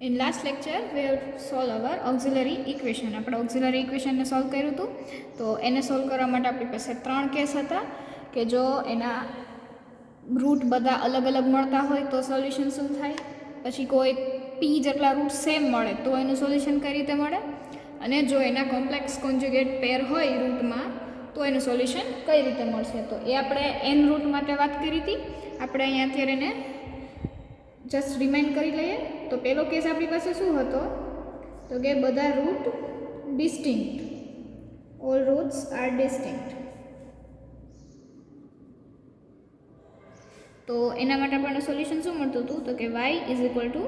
In last lecture we have solved our auxiliary equation. આપણે auxiliary equation ને solve કર્યું હતું. તો એને સોલ્વ કરવા માટે આપણી પાસે 3 કેસ હતા કે જો એના રૂટ બધા અલગ અલગ મળતા હોય તો સોલ્યુશન શું થાય, પછી કોઈ p જેટલા રૂટ સેમ મળે તો એનું સોલ્યુશન કઈ રીતે મળે, અને જો એના કોમ્પ્લેક્સ કોન્જ્યુગેટ પેર હોય રૂટમાં તો એનું સોલ્યુશન કઈ રીતે મળશે. તો એ આપણે n રૂટ માટે વાત કરી હતી. આપણે અહીંયા અત્યારે એને જસ્ટ રિમાઇન્ડ કરી લઈએ. તો પહેલો કેસ આપણી પાસે શું હતો, તો કે બધા રૂટ ડિસ્ટિંક્ટ, ઓલ રૂટ્સ આર ડિસ્ટિંક્ટ. તો એના માટે આપણને સોલ્યુશન શું મળતું હતું, તો કે y is equal two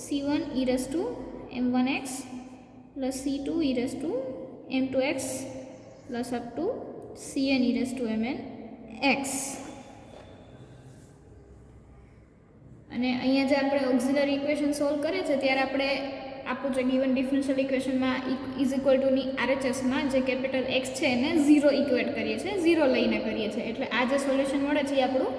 c1 e raise to m1x plus c2 e raise to m2x plus up to cn e raise to mn x. અને અહીંયા જે આપણે ઓક્ઝિલરી ઇક્વેશન સોલ્વ કરે છે ત્યારે આપણે આપણું જે ગિવન ડિફરન્શિયલ ઇક્વેશનમાં ઇઝ ઇક્વલ ટુની આરએચએસમાં જે કેપિટલ એક્સ છે એને 0 ઇક્વેટ કરીએ છીએ, 0 લઈને કરીએ છીએ. એટલે આ જે સોલ્યુશન મળે છે એ આપણું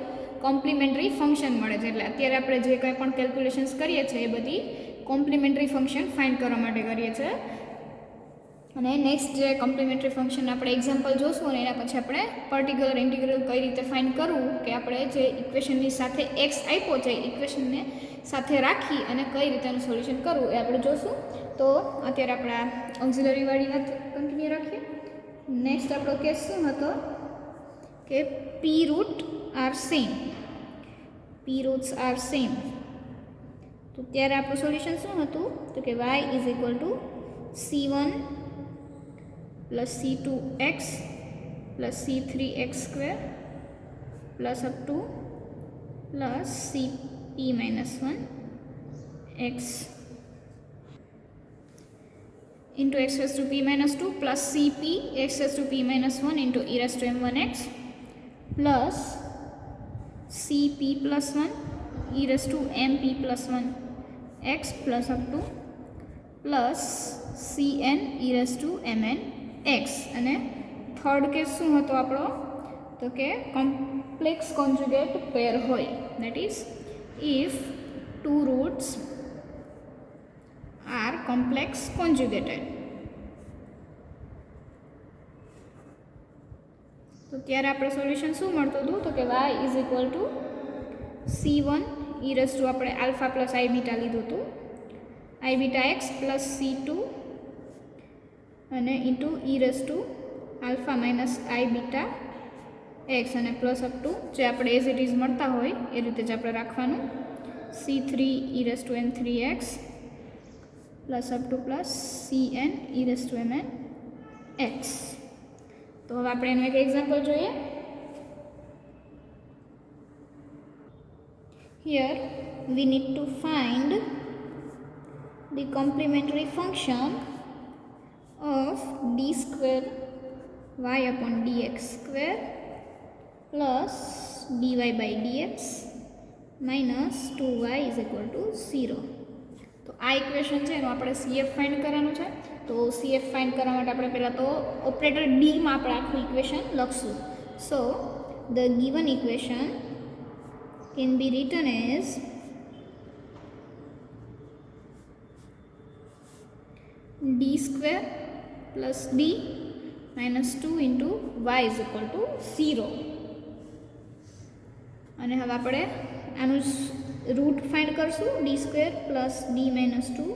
કોમ્પ્લિમેન્ટરી ફંક્શન મળે છે. એટલે અત્યારે આપણે જે કંઈ પણ કેલ્ક્યુલેશન્સ કરીએ છીએ એ બધી કોમ્પ્લિમેન્ટરી ફંક્શન ફાઇન્ડ કરવા માટે કરીએ છીએ. અને નેક્સ્ટ જે કોમ્પ્લિમેન્ટરી ફંક્શન આપણે એક્ઝામ્પલ જોશું અને એના પછી આપણે પર્ટિક્યુલર ઇન્ટિગ્રલ કઈ રીતે ફાઇન્ડ કરવું, કે આપણે જે ઇક્વેશનની સાથે એક્સ આપ્યો છે ઇક્વેશનને સાથે રાખી અને કઈ રીતે એનું સોલ્યુશન કરવું એ આપણે જોશું. તો અત્યારે આપણે આ ઓક્ઝિલરી વાત કન્ટિન્યુ રાખીએ. નેક્સ્ટ આપણો કેસ શું હતો કે પી રૂટ આર સેમ, પી રૂટ્સ આર સેમ. તો ત્યારે આપણું સોલ્યુશન શું હતું, તો કે y is equal two c1 plus c2x plus c3x square plus up to plus cp minus 1 x into x raised to p minus 2 plus cp x raised to p minus 1 into e raised to m1x plus cp plus 1 e raised to mp plus 1 x plus up to plus cn e raised to mn x. અને third case શું હતો આપણો, તો કે complex conjugate pair હોય, that is if two roots are complex conjugated. તો ત્યારે આપણે સોલ્યુશન શું મળતું હતું, તો કે y is equal two c1 e raise to આપણે આલ્ફા પ્લસ આઈ બીટા લીધું હતું, આઈ બીટા એક્સ પ્લસ c2 અને into e raise to alpha minus I beta x અને પ્લસ અપ ટુ જે આપણે એઝ ઇટ ઇઝ મળતા હોય એ રીતે જ આપણે રાખવાનું, c3 e raise to m3 x plus up to plus cn e raise to mn x. તો હવે આપણે એનું એક એક્ઝામ્પલ જોઈએ. Here we need to find the complementary function of d square y upon dx square plus dy by dx minus 2y is equal to 0. તો આ equation છે એનું આપણે CF ફાઇન્ડ કરવાનું છે. તો CF ફાઇન્ડ કરવા માટે આપણે પહેલાં તો ઓપરેટર ડીમાં આપણે આખું ઇક્વેશન લખશું. So the given equation can be written as d square plus d minus 2 into y is equal to 0. અને હવે આપણે આનું રૂટ ફાઇન્ડ કરશું, d square plus d minus 2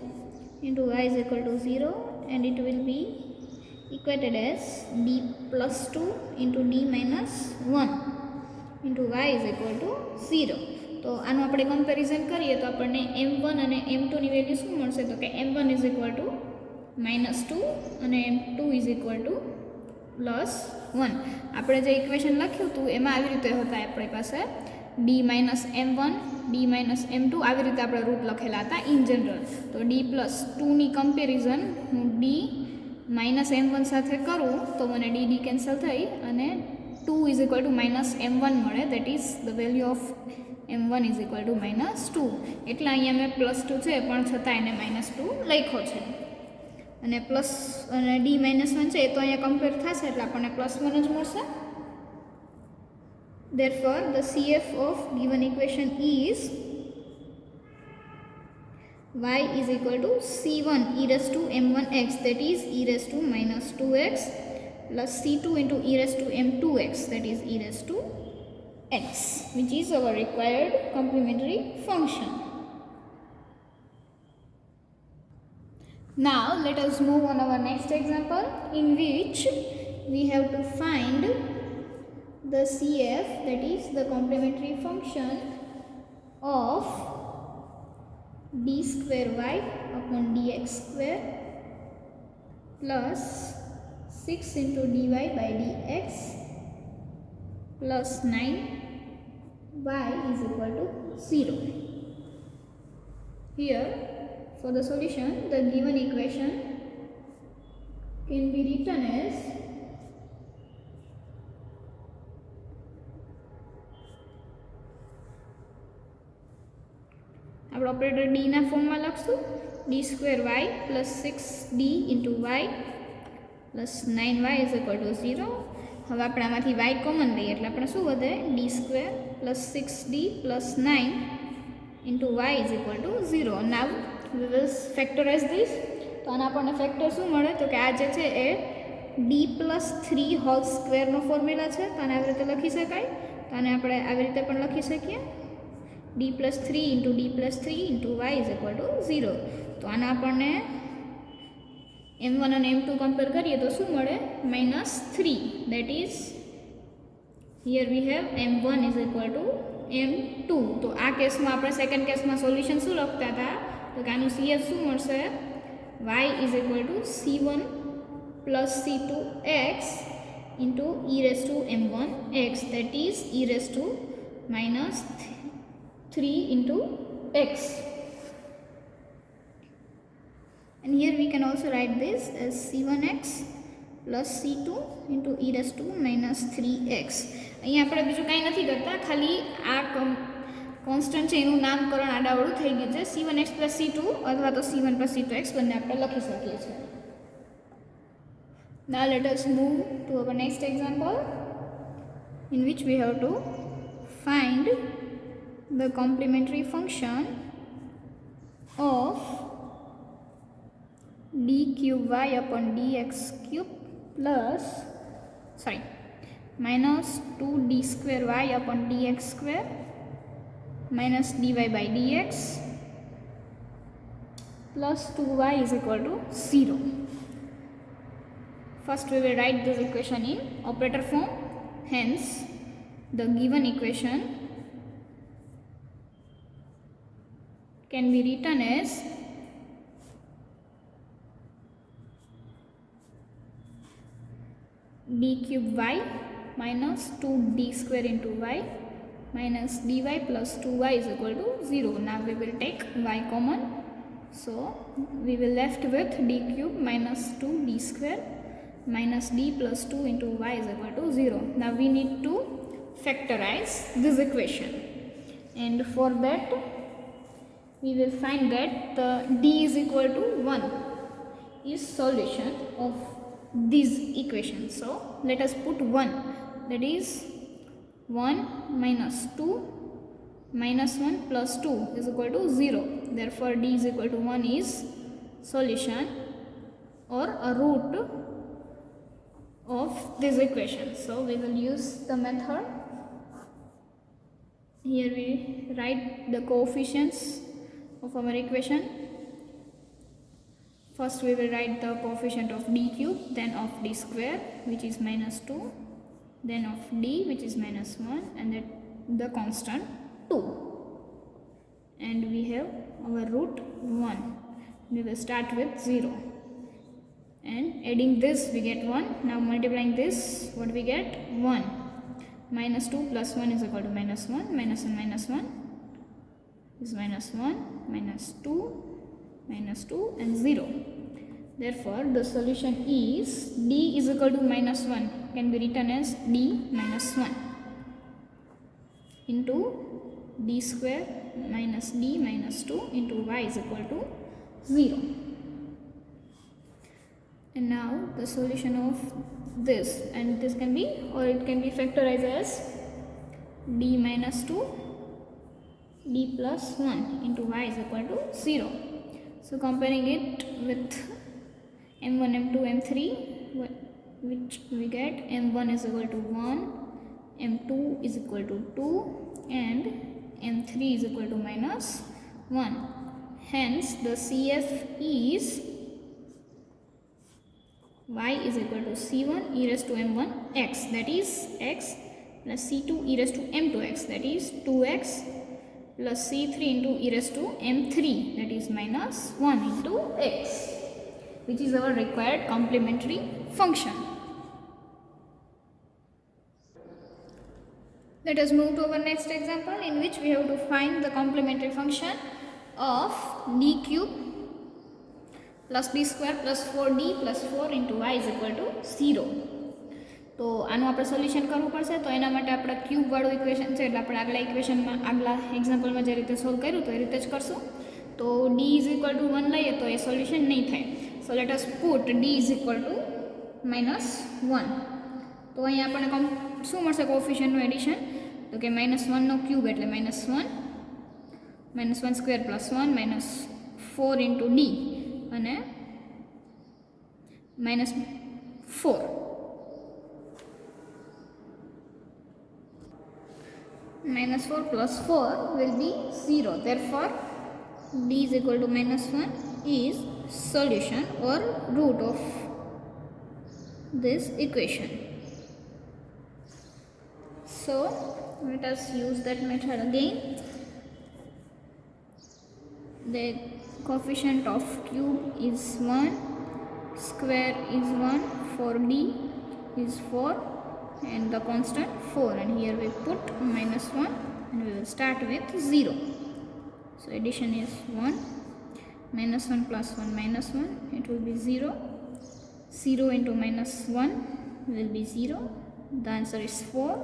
into y is equal to 0 and it will be equated as d plus 2 into d minus 1 into y is equal to 0. તો આનું આપણે comparison કરીએ તો આપણને m1 અને m2 ની value શું મળશે, તો કે m1 is equal to -2 અને m2 ઇઝ ઇક્વલ ટુ +1. આપણે જે ઇક્વેશન લખ્યું હતું એમાં આવી રીતે હતા આપણી પાસે d minus m1 d minus m2 આવી રીતે આપણે રૂટ લખેલા હતા ઇન જનરલ. તો d પ્લસ 2ની કમ્પેરિઝન હું d માઇનસ m1 સાથે કરું તો મને d કેન્સલ થઈ અને 2 is equal two minus m1 મળે, that is the value of m1 is equal two -2. એટલે અહીંયા મેં +2 છે પણ છતાં એને -2 લખ્યો છે. અને પ્લસ અને d -1 છે એ તો અહીંયા કમ્પેર થશે એટલે આપણને +1 જ મળશે. Therefore the CF of given equation is y is equal to c1 e raised to m1x, that is e raised to minus 2x, plus c2 into e raised to m2x, that is e raised to x, which is our required complementary function. Now let us move on our next example, in which we have to find the CF, that is the complementary function of d square y upon dx square plus 6 into dy by dx plus 9y is equal to 0. Here, for the solution, the given equation can be written as આપણે operator d ના ફોર્મમાં લખશું, d square y plus 6d into y plus 9y is equal to 0. હવે આપણે આમાંથી y common લઈએ એટલે આપણે શું વધે, d square plus 6d plus 9 into y is equal to 0. Now we will factorize this. તો આના આપણને ફેક્ટર શું મળે, તો કે આ જે છે એ d પ્લસ 3 હોલ સ્ક્વેરનો ફોર્મ્યુલા છે, તો આને આવી રીતે લખી શકાય. તો આને આપણે આવી રીતે પણ લખી શકીએ, d plus 3 into d plus 3 into y is equal to 0. તો આના આપણને m1 અને m2 કમ્પેર કરીએ તો શું મળે, -3. that is here we have m1 is equal to m2. તો આ કેસમાં આપણે સેકન્ડ કેસમાં સોલ્યુશન શું લખતા હતા, તો કે આનું CF શું મળશે, y is equal to c1 plus c2x into e raised to m1x, that is e raised to minus 3 into x. And here we can also write this as c1x plus c2 into e raised to minus 3x. અહીંયા આપણે બીજું કાંઈ નથી કરતા, ખાલી આ constant છે એનું નામકરણ આડાવડું થઈ ગયું છે. c1x plus c2 અથવા તો c1 plus c2x બંને આપણે લખી શકીએ છીએ. Now let us move to our next example, in which we have to find the complementary function of d cube y upon dx cube plus minus 2d square y upon dx square minus dy by dx plus 2y is equal to 0. First we will write this equation in operator form. Hence the given equation can be written as d cube y minus 2d square into y minus dy plus 2y is equal to 0. Now we will take y common, so we will left with d cube minus 2d square minus d plus 2 into y is equal to 0. Now we need to factorize this equation, and for that we will find that the d is equal to 1 is solution of this equation. So let us put 1, that is 1 minus 2 minus 1 plus 2 is equal to 0. Therefore d is equal to 1 is solution or a root of this equation. So we will use the method. Here we write the coefficients of our equation. First we will write the coefficient of d cube, then of d square which is minus 2, then of d which is minus 1, and then the constant 2, and we have our root 1. We will start with 0, and adding this we get 1. Now multiplying this, what we get, 1. Minus 2 plus 1 is equal to minus 1, minus 1 minus 1 is minus 1, minus 2, minus 2 and 0. Therefore the solution is d is equal to minus 1 can be written as d minus 1 into d square minus d minus 2 into y is equal to 0. And now the solution of this, and this can be, or it can be factorized as d minus 2 d plus 1 into y is equal to 0. So comparing it with m1, m2, m3, which we get m1 is equal to 1, m2 is equal to 2, and m3 is equal to minus 1. Hence the CF is y is equal to c1 e raised to m1 x, that is x, plus c2 e raised to m2 x, that is 2x, plus c3 into e raised to m3, that is minus 1 into x, which is our required complementary function. Let us move to our next example, in which we have to find the complementary function of d cube plus d square plus 4d plus 4 into y is equal to 0. તો આનું આપણે solution કરવું પડશે. તો એના માટે આપણે ક્યુબવાળું equation છે એટલે આપણે આગલા ઇક્વેશનમાં આગલા એક્ઝામ્પલમાં જે રીતે સોલ્વ કર્યું તો એ રીતે જ કરશું. તો d ઇઝ ઇક્વલ ટુ 1 લઈએ તો એ સોલ્યુશન નહીં થાય. So let us put d is equal two -1. તો અહીંયા આપણને શું મળશે કોએફિશિયન્ટનું એડિશન? તો કે -1નો ક્યુબ એટલે -1, -1 સ્ક્વેર પ્લસ 1 -4 ઇન્ટુ d અને -4. -4 plus 4 will be 0. Therefore, d is equal to -1 is solution or root of this equation. So, let us use that method again. The coefficient of cube is 1, square is 1, 4d is 4, and the constant 4, and here we put -1 and we will start with 0. So addition is 1, -1 plus 1 -1, it will be 0. 0 into -1 will be 0. The answer is 4,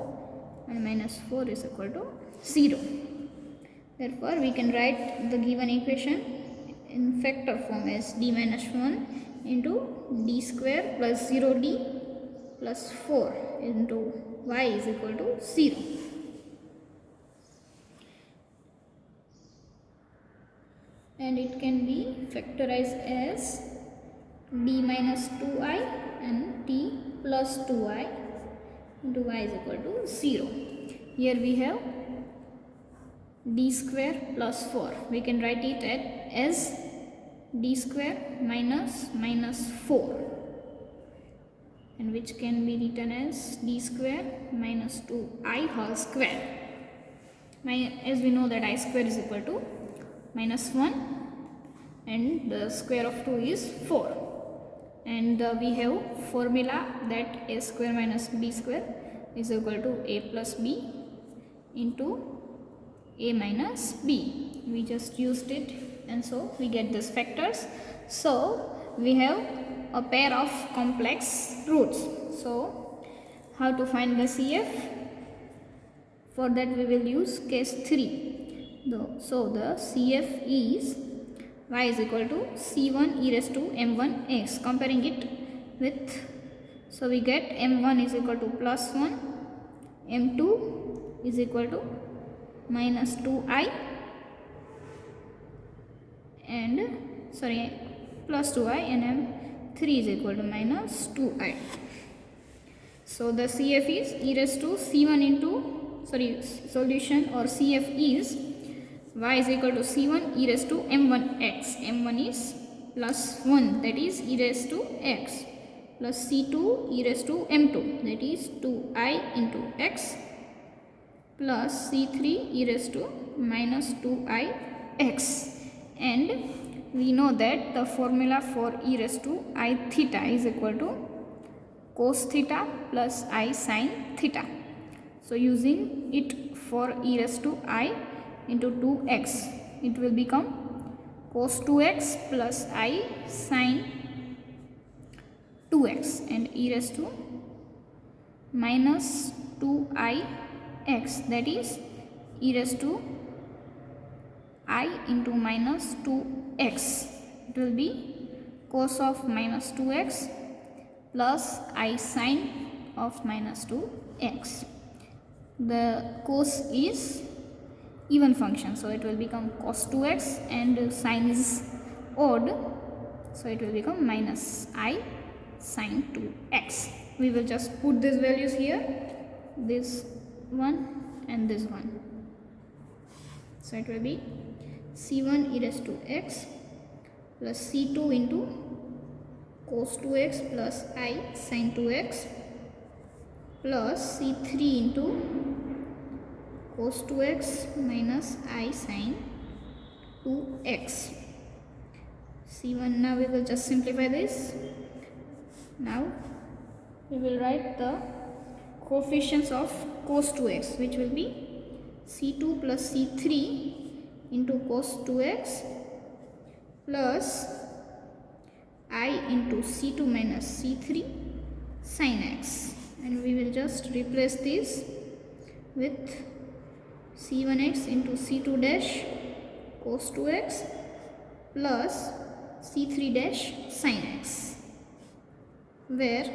and -4 is equal to 0. Therefore we can write the given equation in factor form as d minus 1 into d square plus 0d plus 4 into y is equal to 0. And it can be factorized as d minus 2i and t plus 2i into y is equal to 0. Here we have d square plus 4. We can write it as d square minus 4, and which can be written as d square minus 2i whole square. As we know that I square is equal to -1 and the square of 2 is 4, and we have formula that a square minus b square is equal to a plus b into a minus b. We just used it, and so we get these factors. So we have a pair of complex roots. So how to find the CF? For that we will use case 3. So the CF is y is equal to c1 e raised to m1 x. Comparing it with, so we get m1 is equal to +1, m2 is equal to -2i, and +2i, and m3 is equal to -2i. So the CF is e raised to c1 into, solution or CF is y is equal to c1 e raised to m1 x. m1 is +1, that is e raised to x, plus c2 e raised to m2, that is 2i into x, plus c3 e raised to -2i x. And we know that the formula for e raised to I theta is equal to cos theta plus I sin theta. So using it for e raised to I into 2x, it will become cos 2x plus I sin 2x, and e raised to -2i x, that is e raised to I into -2x. It will be cos of -2x plus I sin of -2x. The cos is even function, so it will become cos 2x, and sin is odd, so it will become minus I sine 2x. We will just put these values here, this one and this one. So it will be c1 e raised to x plus c2 into cos 2x plus I sine 2x plus c3 into cos 2x minus I sine 2x. c1, now we will just simplify this. Now we will write the coefficients of cos 2x, which will be c2 plus c3 into cos 2x plus I into c2 minus c3 sin x, and we will just replace this with c1x into c2 dash cos 2x plus c3 dash sin x, where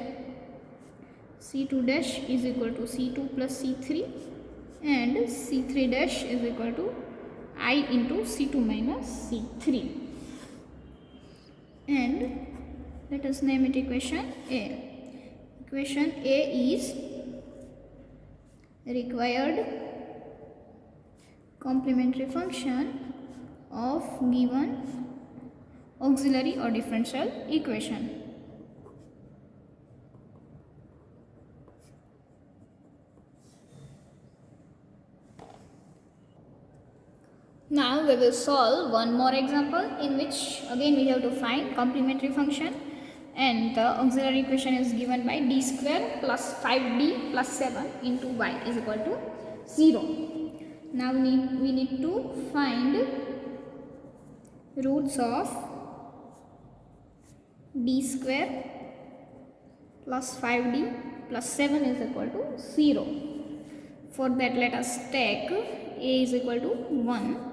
c2 dash is equal to c2 plus c3 and c3 dash is equal to I into c2 minus c3. And let us name it equation A. Equation A is required complementary function of given auxiliary or differential equation. Now we will solve one more example in which again we have to find complementary function, and the auxiliary equation is given by d square plus 5d plus 7 into y is equal to 0. Now we need to find roots of d square plus 5d plus 7 is equal to 0. For that, let us take a is equal to 1,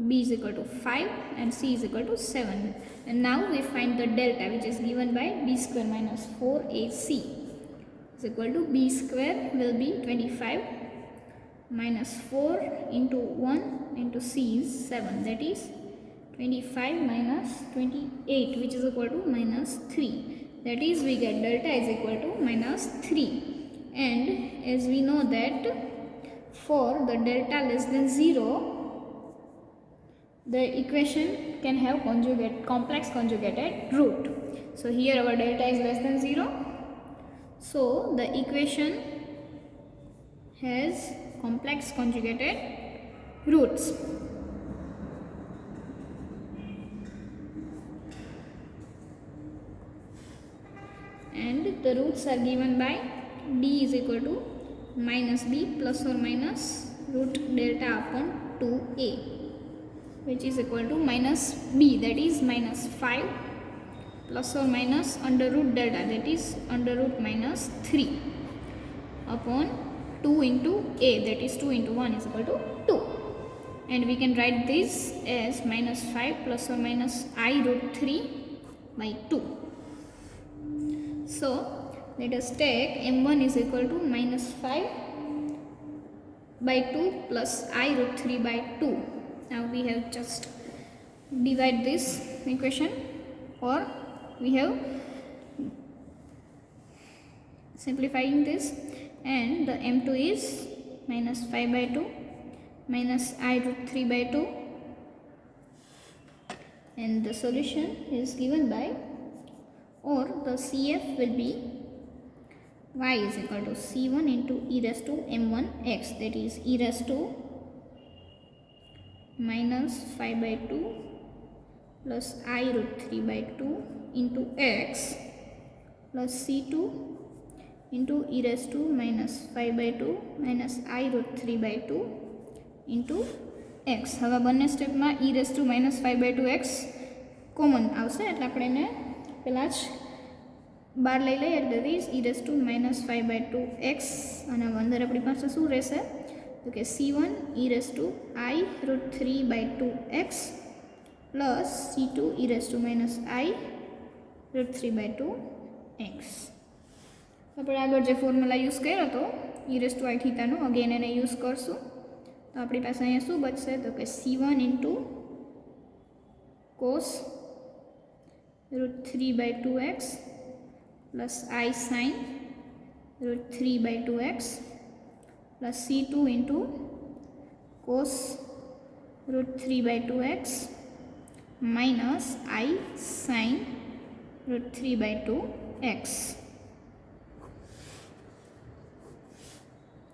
b is equal to 5 and c is equal to 7. And now we find the delta, which is given by b square minus 4ac is equal to b square will be 25 minus 4 into 1 into c is 7, that is 25 minus 28, which is equal to minus 3. That is, we get delta is equal to minus 3. And as we know that for the delta less than 0, the equation can have complex conjugated root. So here our delta is less than 0. So the equation has complex conjugated roots. And the roots are given by d is equal to minus b plus or minus root delta upon 2a, which is equal to minus b, that is minus 5 plus or minus under root delta, that is under root minus 3 upon 2 into a, that is 2 into 1 is equal to 2. And we can write this as minus 5 plus or minus I root 3 by 2. So let us take m1 is equal to minus 5 by 2 plus I root 3 by 2. Now we have just divide this equation, or we have simplifying this, and the m2 is minus 5 by 2 minus I root 3 by 2, and the solution is given by, or the CF will be y is equal to c1 into e raised to m1 x, that is e raised to minus 5 by 2 plus I root 3 by 2 into x plus c2 into e raised to minus 5 by 2 minus I root 3 by 2 into x. હવે બંને સ્ટેપમાં e raised to minus 5 by 2x common આવશે, એટલે આપણે એને પહેલાં જ બાર લઈ લઈએ, એટલે is e raised to minus 5 by 2x, અને અંદર આપણી પાસે શું રહેશે તો કે c1 e raised to I root 3 by 2x plus c2 e raised to minus I root 3 by 2x. આપણે આગળ જે ફોર્મ્યુલા યુઝ કર્યો હતો e raised to I થીટાનો, અગેન એને યુઝ કરશું. તો આપણી પાસે અહીંયા શું બચશે તો કે c1 into cos root 3 by 2x plus I sin root 3 by 2x plus c2 into cos root 3 by 2x minus I sin root 3 by 2x.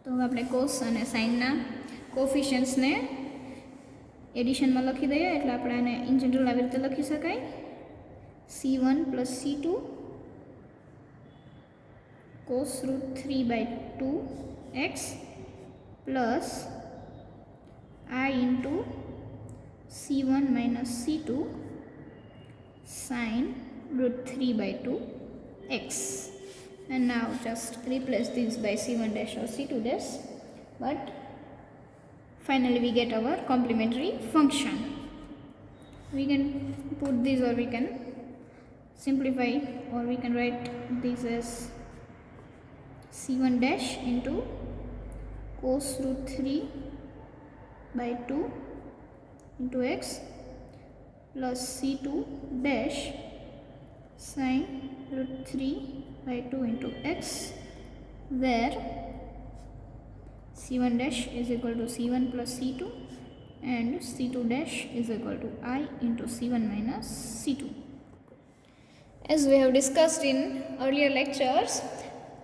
तो હવે આપણે કોસ અને સાઇનના કોફિશિયન્ટ્સને એડિશનમાં લખી દઈએ એટલે આપણે આને ઇન જનરલ આવી રીતે લખી શકાય c1 plus c2 cos root 3 by 2x plus I into c1 minus c2 sin root 3 by 2x. And now just replace this by c1 dash or c2 dash, but finally we get our complementary function. We can put this, or we can simplify, or we can write this as c1 dash into cos root 3 by 2 into x plus c2 dash sin root 3 by 2 into x, where c1 dash is equal to c1 plus c2 and c2 dash is equal to I into c1 minus c2. As we have discussed in earlier lectures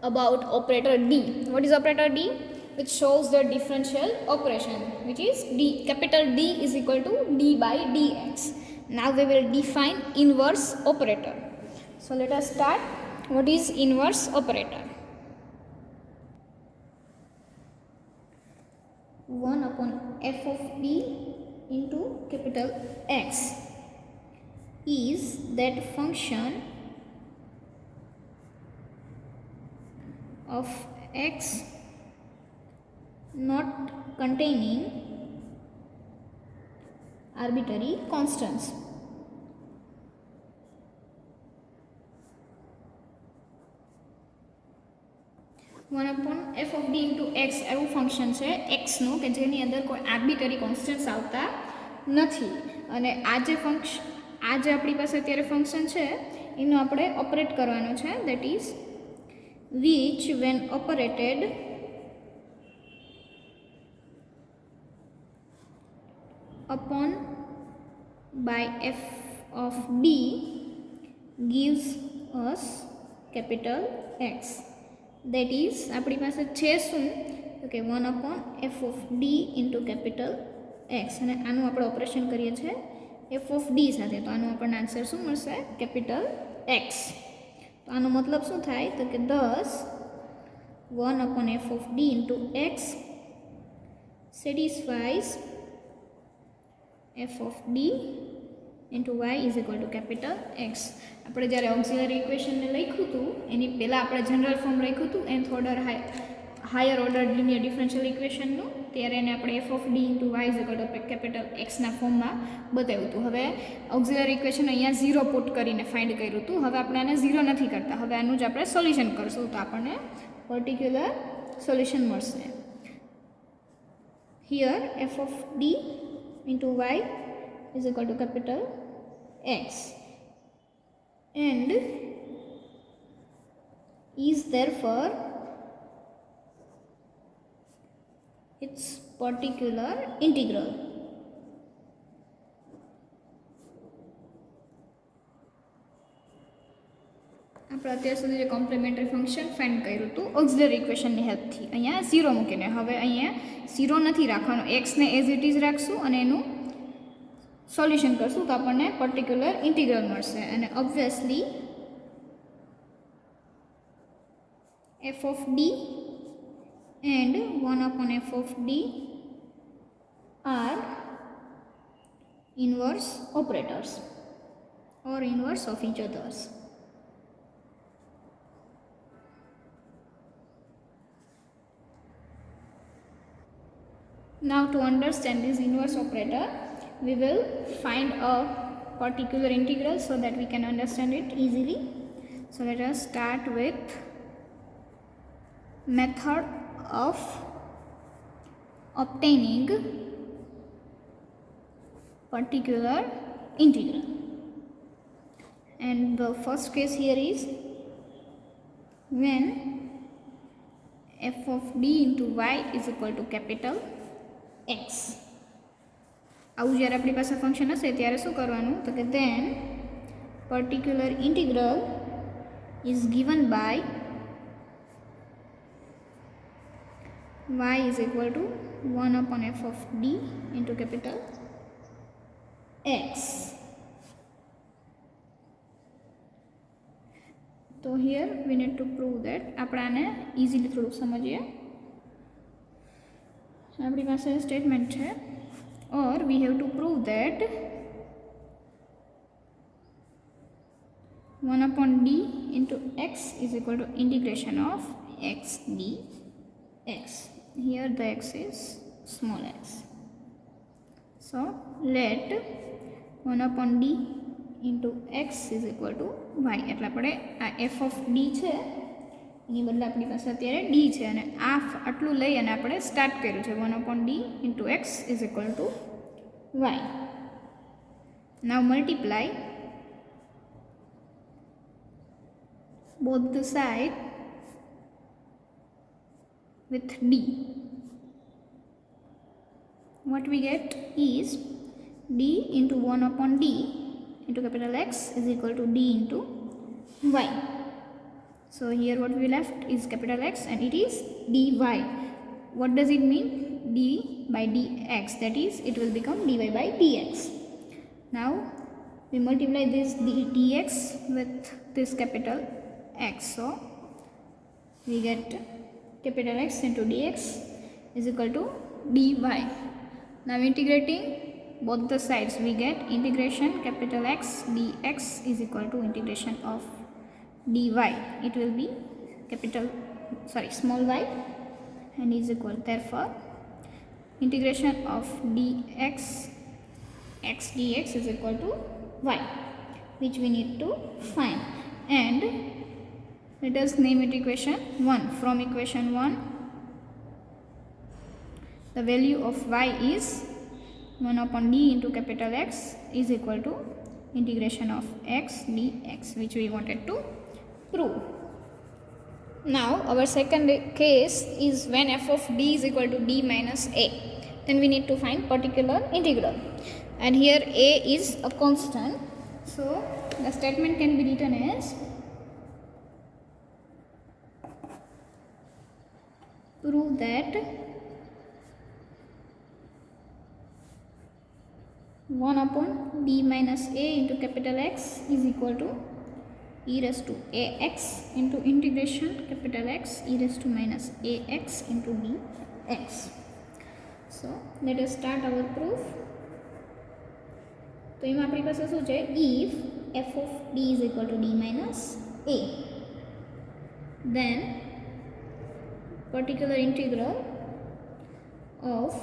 about operator D. What is operator D? Which shows the differential operation, which is D. Capital D is equal to d by dx. Now we will define inverse operator. So let us start. What is inverse operator? 1 upon f of d into capital X is that function of x not containing arbitrary constants. One upon F of D into x एवं function है एक्सનું કે જેની અંદર કોઈ arbitrary constants આવતા નથી અને આ જે આપણી પાસે અત્યારે ફંક્શન છે એનું આપણે ઓપરેટ કરવાનું છે, that is which when operated upon by f of d gives us capital X. That is આપણી પાસે છે શું તો કે 1 upon f of d into capital X, અને આનું આપણે ઓપરેશન કરીએ છીએ f of d સાથે, તો આનું આપણને આન્સર શું મળશે? Capital X. તો આનો મતલબ શું થાય તો કે thus 1 upon f of d into x satisfies f of d into y is equal to capital X. આપણે જ્યારે ઓક્સિલરી ઇક્વેશનને લખ્યું હતું એની પહેલાં આપણે જનરલ ફોર્મ લખ્યું હતું nth order higher order linear differential ઇક્વેશનનું, ત્યારે એને આપણે f of d into y is equal to capital Xના ફોર્મમાં બતાવ્યું હતું. હવે ઓક્સિલરી ઇક્વેશન અહીંયા 0 પુટ કરીને ફાઇન્ડ કર્યું હતું. હવે આપણે આને 0 નથી કરતા, હવે આનું જ આપણે સોલ્યુશન કરશું તો આપણને પર્ટિક્યુલર સોલ્યુશન મળશે. Here f of d into y is equal to capital X and is therefore its particular integral. આપણે અત્યાર સુધી જે કોમ્પ્લિમેન્ટરી ફંક્શન ફાઇન્ડ કર્યું હતું ઓક્સિલરી ઇક્વેશનની હેલ્પથી, અહીંયા 0 મૂકીને. હવે અહીંયા 0 નથી રાખવાનો, એક્સને એઝ ઇટ ઇઝ રાખશું અને એનું સોલ્યુશન કરશું તો આપણને પર્ટિક્યુલર ઇન્ટિગ્રલ મળશે. અને obviously f of d and 1 upon f of d are inverse operators or inverse of each others. Now to understand this inverse operator, we will find a particular integral so that we can understand it easily. So let us start with method of obtaining particular integral. and the first case here is when f of d into y is equal to capital X. આવું જ્યારે આપણી પાસે function હશે ત્યારે શું કરવાનું તો કે then particular integral is given by y is equal to 1 upon f of d into capital X. So here we need to prove that. આપણે આને easily થોડું સમજીએ. આપણી પાસે સ્ટેટમેન્ટ છે or we have to prove that 1 upon d into x is equal to integration of x dx. Here the x is small x. So let 1 upon d into x is equal to y. એટલે આપણે આ f of d છે એની બદલે આપણી પાસે અત્યારે d છે અને આ આટલું લઈ અને આપણે સ્ટાર્ટ કર્યું છે 1 upon d into x is equal to y. Now multiply both the side with d. What we get is d into 1 upon d into capital X is equal to d into y. So here what we left is capital X and it is dy. What does it mean? D by dx, that is it will become dy by dx. Now we multiply this dx with this capital X, so we get capital X into dx is equal to dy. Now integrating both the sides we get integration capital X dx is equal to integration of dy. It will be small y and is equal, therefore integration of dx x dx is equal to y, which we need to find. And let us name it equation 1. From equation 1 the value of y is 1 upon d into capital X is equal to integration of x dx, which we wanted to prove. Now our second case is when f of d is equal to d minus a. Then we need to find particular integral, and here a is a constant, so the statement can be written as prove that 1 upon d minus a into capital X is equal to e raised to ax into integration capital X e raised to minus ax into dx. So let us start our proof. તો એમાં આપણી પાસે શું છે if f of d is equal to d minus a, then particular integral of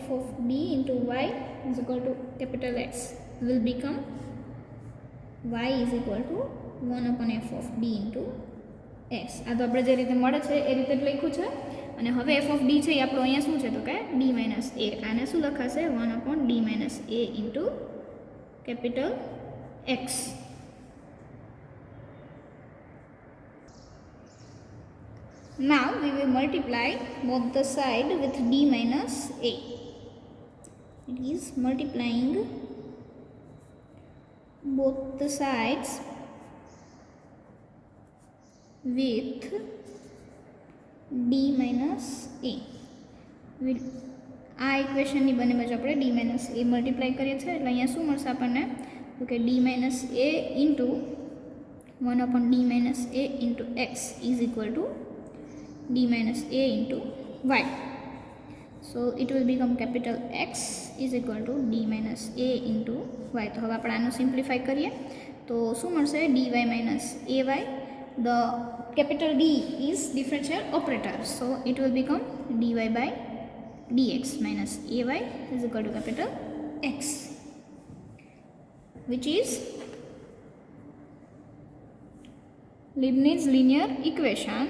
f of d into y is equal to capital X will become y is equal to 1 upon f of d into x. આ તો આપણે જે રીતે મળે છે એ રીતે જ લખ્યું છે અને હવે f of d છે એ આપણો અહીંયા શું છે તો કે d minus a. આને શું લખાશે 1 upon d minus a into capital X. Now we will multiply both the side with d minus a. It is multiplying both the sides with d minus a. આ ઇક્વેશનની બંને બાજુ આપણે d minus a multiply કરીએ છીએ એટલે અહીંયા શું મળશે આપણને તો કે d minus a into 1 upon d minus a into x is equal to d minus a into y. So it will become capital X is equal to d minus a into y. તો હવે આપણે આનું simplify કરીએ તો શું મળશે dy minus ay. The capital D is differential operator, so it will become dy by dx minus ay is equal to capital X, which is Leibniz linear equation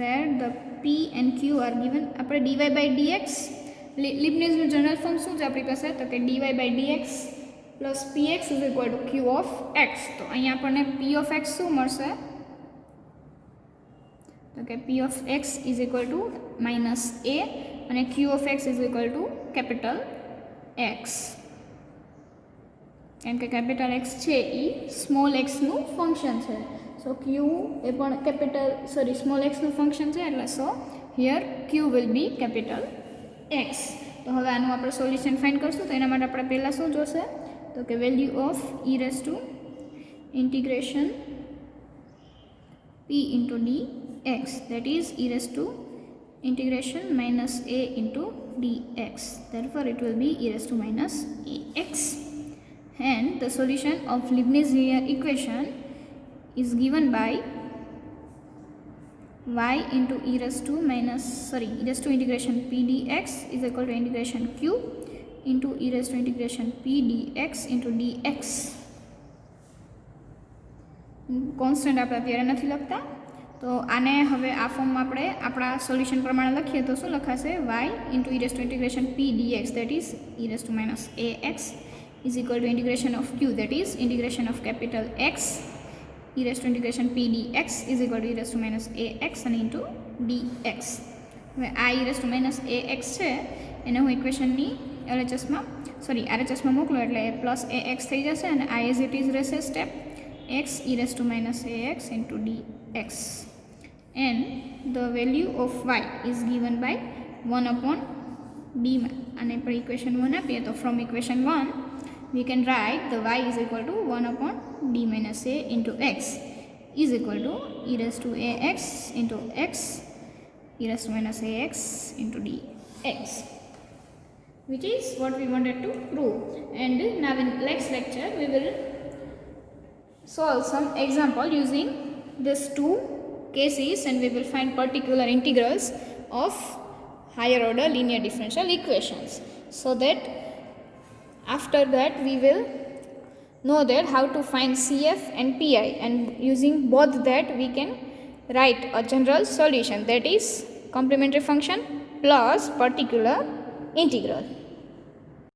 where the p and q are given. આપણે dy by dx લિબનિઝનું general form શું છે આપણી પાસે? તો કે dy by dx plus px is equal to q of x. તો અહીંયા આપણને p of x શું મળશે? તો કે p of x is equal to minus a અને q of x is equal to capital X. કેમ કે કેપિટલ x છે એ સ્મોલ એક્સનું ફંક્શન છે. સો q એ પણ સ્મોલ એક્સનું ફંક્શન છે, એટલે so here q will be capital x. તો હવે આનું આપણે સોલ્યુશન ફાઇન્ડ કરશું. તો એના માટે આપણે પહેલાં શું જોશે? તો કે value of e raise to integration p into dx, that is e raised to integration minus a into dx. Therefore it will be e raised to minus ax. And the solution of Leibniz linear equation is given by y into e raised to integration p dx is equal to integration q into e raised to integration p dx into dx. Constant આપણે અત્યારે નથી લખતા, તો આને હવે આ ફોર્મમાં આપણે આપણા સોલ્યુશન પ્રમાણે લખીએ તો શું લખાશે? y into e raised to integration p dx, that is e raised to minus ax, is equal to integration of q, that is integration of capital X, e raised to integration p dx is equal to e raised to minus ax and into dx. હવે આ e raised to minus ax છે એને હું ઇક્વેશનની RHSમાં મોકલું એટલે plus ax થઈ જશે અને આ એઝ ઇટ ઇઝ રહેશે step x e raised to minus ax into dx. And the value of y is given by 1 upon d. અને આપણે equation 1 આપીએ તો from equation 1 we can write the y is equal to 1 upon d minus a into x is equal to e raised to ax into x e raised to minus ax into dx, which is what we wanted to prove. And now in next lecture we will solve some example using these two cases, and we will find particular integrals of higher order linear differential equations, so that after that we will know that how to find CF and PI, and using both that we can write a general solution, that is complementary function plus particular integral.